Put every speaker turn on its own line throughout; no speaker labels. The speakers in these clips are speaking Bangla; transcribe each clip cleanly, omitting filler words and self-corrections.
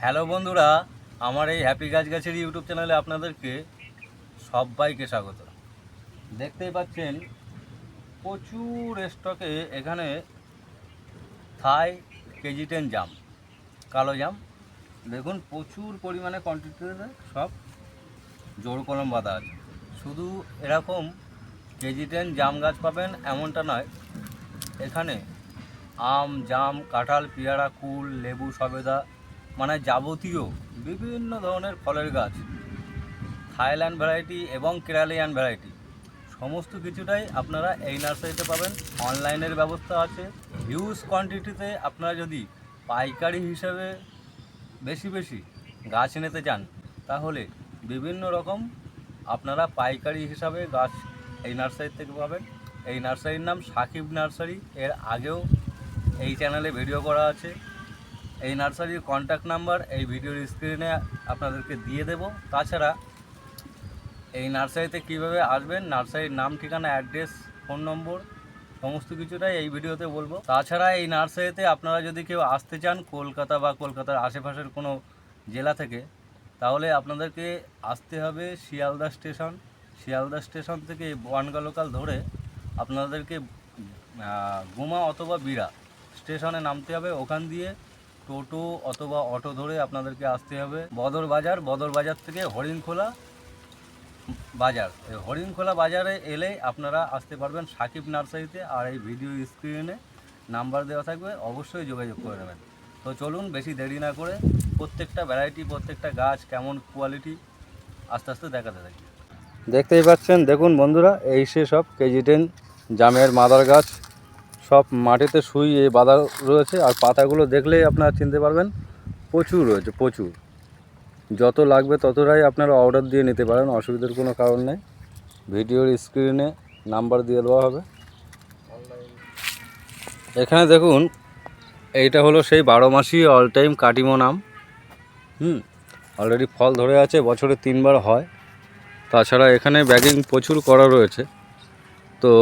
হ্যালো বন্ধুরা, আমার এই হ্যাপি গাছগাছের ইউটিউব চ্যানেলে আপনাদেরকে সবাইকে স্বাগত। দেখতেই পাচ্ছেন প্রচুর স্টকে এখানে থাই কেজি 10 জাম, কালো জাম। দেখুন প্রচুর পরিমাণে কোয়ান্টিটিতে সব জোড় কলম বাঁধা আছে। শুধু এরকম কেজি 10 জাম গাছ পাবেন এমনটা নয়, এখানে আম, জাম, কাঁঠাল, পেয়ারা, কুল, লেবু, সবেদা, মানে যাবতীয় বিভিন্ন ধরনের ফলের গাছ, থাইল্যান্ড ভ্যারাইটি এবং কেরালিয়ান ভ্যারাইটি সমস্ত কিছুটাই আপনারা এই নার্সারিতে পাবেন। অনলাইনের ব্যবস্থা আছে। হিউজ কোয়ান্টিটিতে আপনারা যদি পাইকারি হিসেবে বেশি বেশি গাছ নিতে চান, তাহলে বিভিন্ন রকম আপনারা পাইকারি হিসাবে গাছ এই নার্সারি থেকে পাবেন। এই নার্সারির নাম সাকিব নার্সারি। এর আগেও এই চ্যানেলে ভিডিও করা আছে। এই নার্সারির কন্ট্যাক্ট নাম্বার এই ভিডিওর স্ক্রিনে আপনাদেরকে দিয়ে দেব। তাছাড়া এই নার্সারিতে কীভাবে আসবেন, নার্সারির নাম, ঠিকানা, অ্যাড্রেস, ফোন নম্বর সমস্ত কিছুটাই এই ভিডিওতে বলবো। তাছাড়া এই নার্সারিতে আপনারা যদি কেউ আসতে চান কলকাতা বা কলকাতার আশেপাশের কোনো জেলা থেকে, তাহলে আপনাদেরকে আসতে হবে শিয়ালদা স্টেশন। শিয়ালদা স্টেশন থেকে বনগাঁ লোকাল ধরে আপনাদেরকে গুমা অথবা বিরা স্টেশনে নামতে হবে। ওখান দিয়ে টোটো অথবা অটো ধরে আপনাদেরকে আসতে হবে বদর বাজার। বদর বাজার থেকে হরিণখোলা বাজার। এই হরিণখোলা বাজারে এলে আপনারা আসতে পারবেন সাকিব নার্সারিতে। আর এই ভিডিও স্ক্রিনে নাম্বার দেওয়া থাকবে, অবশ্যই যোগাযোগ করে নেবেন। তো চলুন বেশি দেরি না করে প্রত্যেকটা ভ্যারাইটি, প্রত্যেকটা গাছ কেমন কোয়ালিটি আস্তে আস্তে দেখাতে থাকি। দেখতেই পাচ্ছেন, দেখুন বন্ধুরা, এই সে সব কেজি 10 জামের মাদার গাছ সব মাটিতে শুইয়ে বাঁধা রয়েছে। আর পাতাগুলো দেখলেই আপনারা চিনতে পারবেন প্রচুর রয়েছে, প্রচুর। যত লাগবে ততটাই আপনারা অর্ডার দিয়ে নিতে পারেন, অসুবিধার কোনো কারণ নেই। ভিডিওর স্ক্রিনে নাম্বার দিয়ে দেওয়া হবে। এখানে দেখুন, এইটা হলো সেই 12 মাসি অল টাইম কাটিমন আম। অলরেডি ফল ধরে আছে, বছরে 3বার হয়। তাছাড়া এখানে ব্যাগিং প্রচুর করা রয়েছে। তো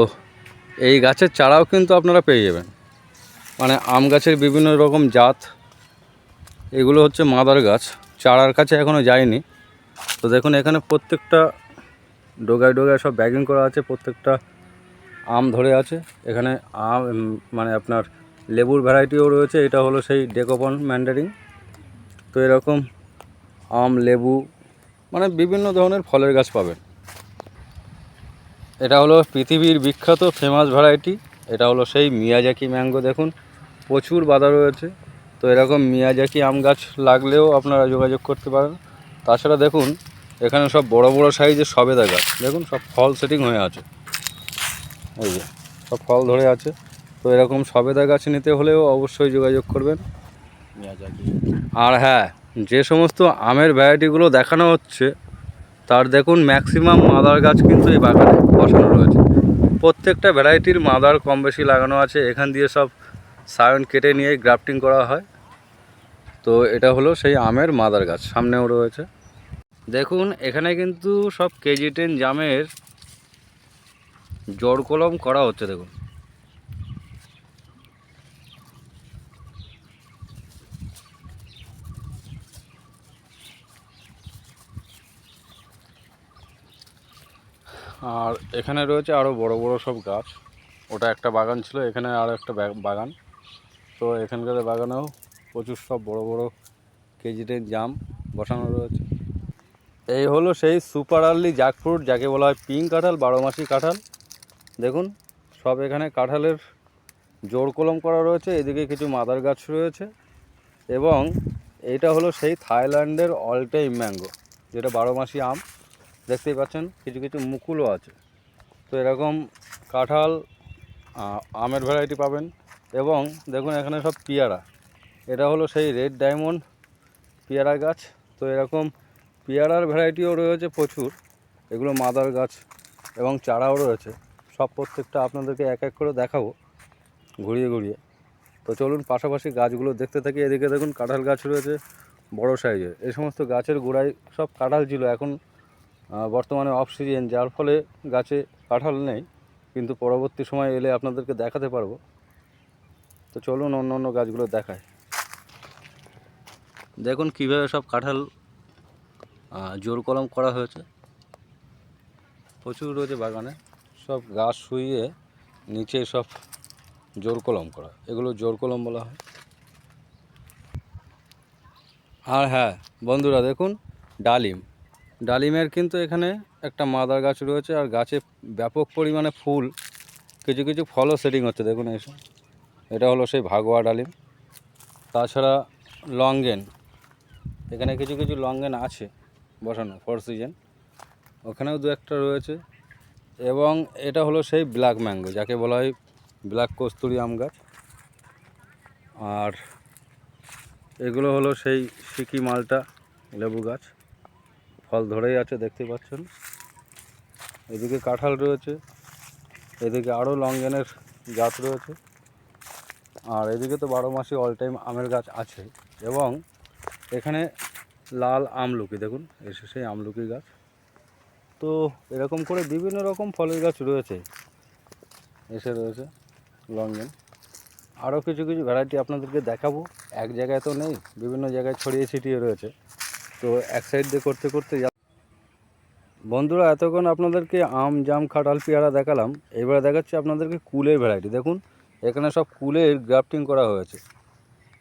এই গাছের চারাও কিন্তু আপনারা পেয়ে যাবেন, মানে আম গাছের বিভিন্ন রকম জাত। এগুলো হচ্ছে মাদার গাছ, চারার কাছে এখনও যায়নি। তো দেখুন এখানে প্রত্যেকটা ডোগায় ডোগায় সব ব্যাগিং করা আছে, প্রত্যেকটা আম ধরে আছে। এখানে আম, মানে আপনার লেবুর ভ্যারাইটিও রয়েছে। এটা হলো সেই ডেকোপন ম্যান্ডারিন। তো এরকম আম, লেবু, মানে বিভিন্ন ধরনের ফলের গাছ পাবেন। এটা হলো পৃথিবীর বিখ্যাত ফেমাস ভ্যারাইটি। এটা হলো সেই মিয়াজাকি ম্যাঙ্গো। দেখুন প্রচুর বাধা রয়েছে। তো এরকম মিয়াজাকি আম গাছ লাগলেও আপনারা যোগাযোগ করতে পারেন। তাছাড়া দেখুন এখানে সব বড় বড় সাইজের সবেদা গাছ, দেখুন সব ফল সেটিং হয়ে আছে। এই যে সব ফল ধরে আছে। তো এরকম সবেদা গাছ নিতে হলেও অবশ্যই যোগাযোগ করবেন মিয়াজাকি। আর হ্যাঁ, যে সমস্ত আমের ভ্যারাইটিগুলো দেখানো হচ্ছে তার দেখুন ম্যাক্সিমাম মাদার গাছ কিন্তু এই বাগানে বসানো রয়েছে। প্রত্যেকটা ভ্যারাইটির মাদার কম বেশি লাগানো আছে। এখান দিয়ে সব সায়ন কেটে নিয়ে গ্রাফটিং করা হয়। তো এটা হলো সেই আমের মাদার গাছ, সামনেও রয়েছে। দেখুন এখানে কিন্তু সব কেজি 10 জামের জোড় কলম করা হচ্ছে। দেখুন আর এখানে রয়েছে আরও বড় বড় সব গাছ। ওটা একটা বাগান ছিল, এখানে আরও একটা বাগান। তো এখানকার বাগানেও প্রচুর সব বড় বড় কেজি 10 জাম বসানো রয়েছে। এই হলো সেই সুপার আর্লি জ্যাকফ্রুট, যাকে বলা হয় পিঙ্ক কাঁঠাল, 12 মাসি কাঁঠাল। দেখুন সব এখানে কাঁঠালের জোড় কলম করা রয়েছে। এদিকে কিছু মাদার গাছ রয়েছে। এবং এইটা হলো সেই থাইল্যান্ডের অল টাইম ম্যাঙ্গো, যেটা 12 মাসি আম। দেখতেই পাচ্ছেন কিছু কিছু মুকুলও আছে। তো এরকম কাঁঠাল, আমের ভ্যারাইটি পাবেন। এবং দেখুন এখানে সব পেয়ারা। এটা হলো সেই রেড ডায়মন্ড পেয়ারা গাছ। তো এরকম পেয়ারার ভ্যারাইটিও রয়েছে প্রচুর। এগুলো মাদার গাছ এবং চারাও রয়েছে। সব প্রত্যেকটা আপনাদেরকে এক এক করে দেখাবো ঘুরিয়ে ঘুরিয়ে। তো চলুন পাশাপাশি গাছগুলো দেখতে থাকি। এদিকে দেখুন কাঁঠাল গাছ রয়েছে বড় সাইজের। এই সমস্ত গাছের গোড়ায় সব কাঁঠাল ছিল। এখন বর্তমানে অফ সিজন, যার ফলে গাছে কাঁঠাল নেই, কিন্তু পরবর্তী সময় এলে আপনাদেরকে দেখাতে পারবো। তো চলুন অন্য অন্য গাছগুলো দেখায়। দেখুন কীভাবে সব কাঁঠাল জোর কলম করা হয়েছে, প্রচুর রয়েছে বাগানে। সব গাছ শুইয়ে নিচে সব জোর কলম করা, এগুলো জোর কলম বলা হয়। আর হ্যাঁ বন্ধুরা, দেখুন ডালিমের কিন্তু এখানে একটা মাদার গাছ রয়েছে, আর গাছে ব্যাপক পরিমাণে ফুল, কিছু কিছু ফলও সেটিং হচ্ছে। দেখুন এসব, এটা হলো সেই ভাগোয়া ডালিম। তাছাড়া লঙ্গেন, এখানে কিছু কিছু লঙ্গেন আছে বসানো ফর সিজন, ওখানেও দু একটা রয়েছে। এবং এটা হলো সেই ব্ল্যাক ম্যাঙ্গো, যাকে বলা হয় ব্ল্যাক কস্তুরি আম গাছ। আর এগুলো হলো সেই সিকি মালটা লেবু গাছ, ফল ধরেই আছে দেখতে পাচ্ছেন। এদিকে কাঁঠাল রয়েছে, এদিকে আরও লঙ্গেনের গাছ রয়েছে, আর এদিকে তো 12 মাসই অল টাইম আমের গাছ আছে। এবং এখানে লাল আমলকি, দেখুন এসে সেই আমলকি গাছ। তো এরকম করে বিভিন্ন রকম ফলের গাছ রয়েছে, এসে রয়েছে লঙ্গেন। আরও কিছু কিছু ভ্যারাইটি আপনাদেরকে দেখাবো, এক জায়গায় তো নেই, বিভিন্ন জায়গায় ছড়িয়ে ছিটিয়ে রয়েছে। তো এক সাইড দিয়ে করতে করতে বন্ধুরা, এতক্ষণ আপনাদেরকে আম, জাম, কাঁঠাল, পেয়ারা দেখালাম। এবারে দেখাচ্ছি আপনাদেরকে কুলের ভ্যারাইটি। দেখুন এখানে সব কুলের গ্রাফটিং করা হয়েছে।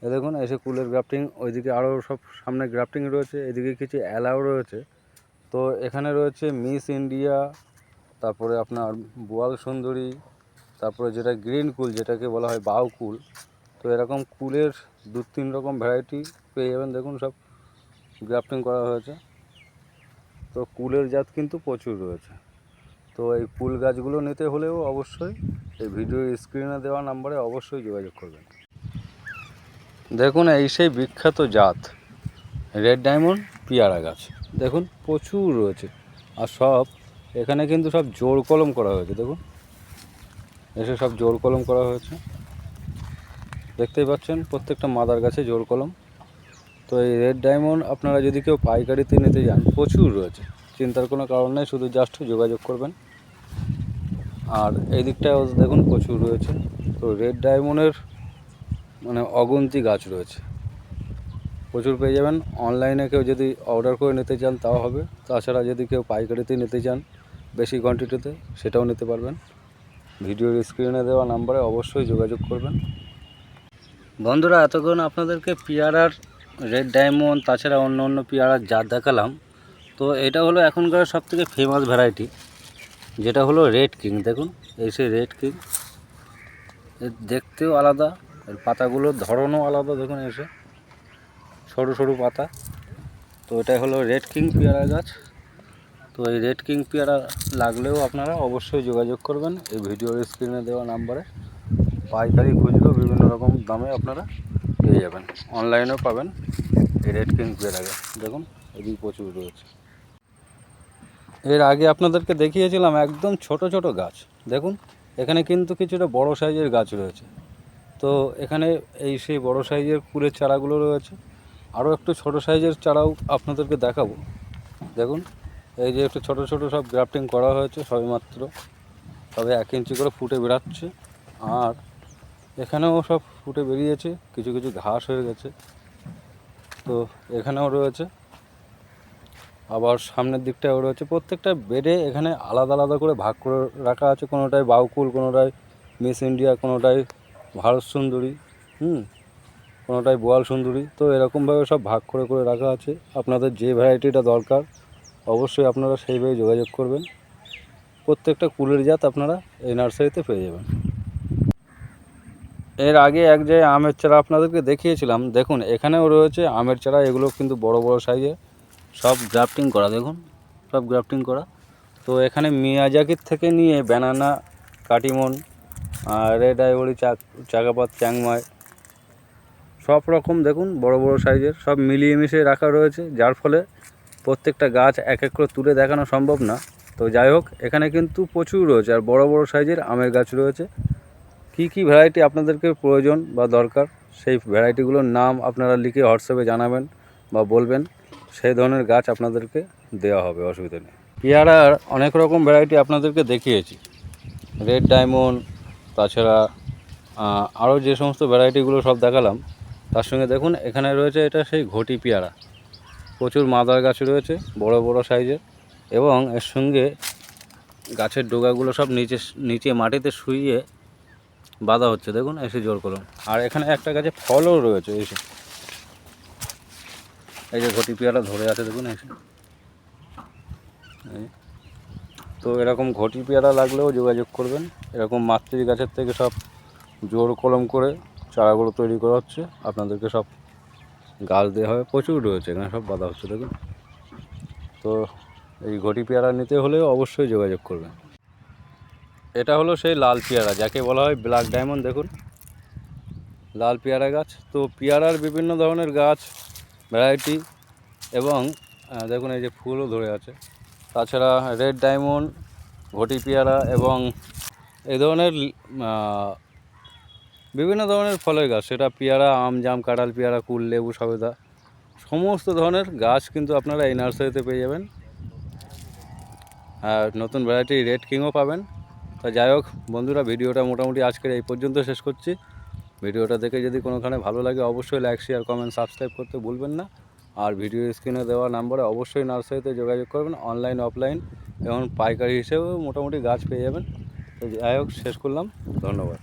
এ দেখুন এসে কুলের গ্রাফটিং, ওইদিকে আরও সব সামনে গ্রাফটিং রয়েছে, এদিকে কিছু অ্যালাও রয়েছে। তো এখানে রয়েছে মিস ইন্ডিয়া, তারপরে আপনার বোয়াল সুন্দরী, তারপরে যেটা গ্রিন কুল, যেটাকে বলা হয় বাউ কুল। তো এরকম কুলের 2-3 রকম ভ্যারাইটি পেয়ে যাবেন। দেখুন সব গ্রাফটিং করা হয়েছে। তো কুলের জাত কিন্তু প্রচুর রয়েছে। তো এই কুল গাছগুলো নিতে হলেও অবশ্যই এই ভিডিও স্ক্রিনে দেওয়া নাম্বারে অবশ্যই যোগাযোগ করবেন। দেখুন এই সেই বিখ্যাত জাত রেড ডায়মন্ড পেয়ারা গাছ, দেখুন প্রচুর রয়েছে। আর সব এখানে কিন্তু সব জোর কলম করা হয়েছে। দেখুন এসে সব জোর কলম করা হয়েছে, দেখতেই পাচ্ছেন প্রত্যেকটা মাদার গাছে জোর কলম। তো এই রেড ডায়মন্ড আপনারা যদি কেউ পাইকারিতে নিতে যান, প্রচুর রয়েছে, চিন্তার কোনো কারণ নেই, শুধু জাস্ট যোগাযোগ করবেন। আর এই দিকটায় দেখুন প্রচুর রয়েছে। তো রেড ডায়মন্ডের মানে অগুন্তি গাছ রয়েছে, প্রচুর পেয়ে যাবেন। অনলাইনে কেউ যদি অর্ডার করে নিতে চান তাও হবে, তাছাড়া যদি কেউ পাইকারিতে নিতে চান বেশি কোয়ান্টিটিতে, সেটাও নিতে পারবেন। ভিডিওর স্ক্রিনে দেওয়া নাম্বারে অবশ্যই যোগাযোগ করবেন। বন্ধুরা, এতক্ষণ আপনাদেরকে পেয়ারার রেড ডায়মন্ড, তাছাড়া অন্য অন্য পেয়ারার জাত দেখালাম। তো এটা হলো এখনকার সবথেকে ফেমাস ভ্যারাইটি, যেটা হলো রেড কিং। দেখুন এই সেই রেড কিং, এর দেখতেও আলাদা, এর পাতাগুলোর ধরনও আলাদা। দেখুন এসে সরু সরু পাতা। তো এটাই হলো রেড কিং পেয়ারা গাছ। তো এই রেড কিং পেয়ারা লাগলেও আপনারা অবশ্যই যোগাযোগ করবেন এই ভিডিওর স্ক্রিনে দেওয়া নাম্বারে। পাইকারি, খুচরো বিভিন্ন রকম দামে আপনারা পেয়ে যাবেন, অনলাইনেও পাবেন এই রেড কিং পেয়ারা গাছ। দেখুন এদিকে প্রচুর রয়েছে। এর আগে আপনাদেরকে দেখিয়েছিলাম একদম ছোট ছোট গাছ, দেখুন এখানে কিন্তু কিছুটা বড় সাইজের গাছ রয়েছে। তো এখানে এই সেই বড় সাইজের কুলের চারাগুলো রয়েছে, আরও একটু ছোট সাইজের চারাও আপনাদেরকে দেখাবো। দেখুন এই যে একটু ছোট ছোট সব গ্রাফটিং করা হয়েছে সবেমাত্র, তবে 1 ইঞ্চি করে ফুটে বেরাচ্ছে। আর এখানেও সব ফুটে বেরিয়েছে, কিছু কিছু ঘাস হয়ে গেছে। তো এখানেও রয়েছে, আবার সামনের দিকটাও রয়েছে। প্রত্যেকটা বেডে এখানে আলাদা আলাদা করে ভাগ করে রাখা আছে, কোনোটায় বাউকুল, কোনোটায় মিস ইন্ডিয়া, কোনোটায় ভারত সুন্দরী, কোনোটায় বোয়াল সুন্দরী। তো এরকমভাবে সব ভাগ করে করে রাখা আছে। আপনাদের যে ভ্যারাইটিটা দরকার অবশ্যই আপনারা সেইভাবে যোগাযোগ করবেন। প্রত্যেকটা কুলের জাত আপনারা এই নার্সারিতে পেয়ে যাবেন। এর আগে এক জায়গায় আমের চারা আপনাদেরকে দেখিয়েছিলাম, দেখুন এখানেও রয়েছে আমের চারা। এগুলো কিন্তু বড় বড় সাইজে, সব গ্রাফটিং করা, দেখুন সব গ্রাফটিং করা। তো এখানে মিয়াজাকির থেকে নিয়ে ব্যানানা, কাটিমন, রেড আইভরি, চাকাপাত, চ্যাংমাই, সব রকম দেখুন বড় বড় সাইজের সব মিলিয়ে মিশিয়ে রাখা রয়েছে, যার ফলে প্রত্যেকটা গাছ এক এক করে তুলে দেখানো সম্ভব না। তো যাই হোক, এখানে কিন্তু প্রচুর রয়েছে, আর বড় বড় সাইজের আমের গাছ রয়েছে। কি কি ভ্যারাইটি আপনাদেরকে প্রয়োজন বা দরকার, সেই ভ্যারাইটিগুলোর নাম আপনারা লিখে হোয়াটসঅ্যাপে জানাবেন বা বলবেন, সেই ধরনের গাছ আপনাদেরকে দেওয়া হবে, অসুবিধা নেই। পেয়ারার অনেক রকম ভ্যারাইটি আপনাদেরকে দেখিয়েছি, রেড ডায়মন্ড, তাছাড়া আরও যে সমস্ত ভ্যারাইটিগুলো সব দেখালাম, তার সঙ্গে দেখুন এখানে রয়েছে এটা সেই ঘটি পেয়ারা, প্রচুর মাদার গাছ রয়েছে বড় বড় সাইজের, এবং এর সঙ্গে গাছের ডোগাগুলো সব নিচে মাটিতে শুইয়ে বাঁধা হচ্ছে, দেখুন এসে জোর করুন। আর এখানে একটা গাছে ফলও রয়েছে এসে, এই যে ঘটি পেয়ারা ধরে আছে দেখুন এসে। তো এরকম ঘটি পেয়ারা লাগলেও যোগাযোগ করবেন। এরকম মাতৃ গাছের থেকে সব জোর কলম করে চারাগুলো তৈরি করা হচ্ছে, আপনাদেরকে সব গাছ দেওয়া হবে, প্রচুর রয়েছে এখানে সব বাঁধা হচ্ছে দেখুন। তো এই ঘটি পেয়ারা নিতে হলেও অবশ্যই যোগাযোগ করবেন। এটা হলো সেই লাল পেয়ারা যাকে বলা হয় ব্ল্যাক ডায়মন্ড, দেখুন লাল পেয়ারা গাছ। তো পেয়ারার বিভিন্ন ধরনের গাছ ভ্যারাইটি, এবং দেখুন এই যে ফুলও ধরে আছে। তাছাড়া রেড ডায়মন্ড, ঘটি পেয়ারা এবং এই ধরনের বিভিন্ন ধরনের ফলের গাছ, সেটা পেয়ারা, আম, জাম, কাঁঠাল, পেয়ারা, কুল, লেবু, সবেদা, সমস্ত ধরনের গাছ কিন্তু আপনারা এই নার্সারিতে পেয়ে যাবেন। আর নতুন ভ্যারাইটি রেড কিংও পাবেন। তা যাই হোক বন্ধুরা, ভিডিওটা মোটামুটি আজকের এই পর্যন্ত শেষ করছি। ভিডিওটা দেখে যদি কোনোখানে ভালো লাগে অবশ্যই লাইক, শেয়ার, কমেন্ট, সাবস্ক্রাইব করতে ভুলবেন না। আর ভিডিও স্ক্রিনে দেওয়া নাম্বারে অবশ্যই নার্সারিতে যোগাযোগ করবেন, অনলাইন, অফলাইন এবং পাইকারি হিসেবেও মোটামুটি গাছ পেয়ে যাবেন। তো যাই হোক শেষ করলাম, ধন্যবাদ।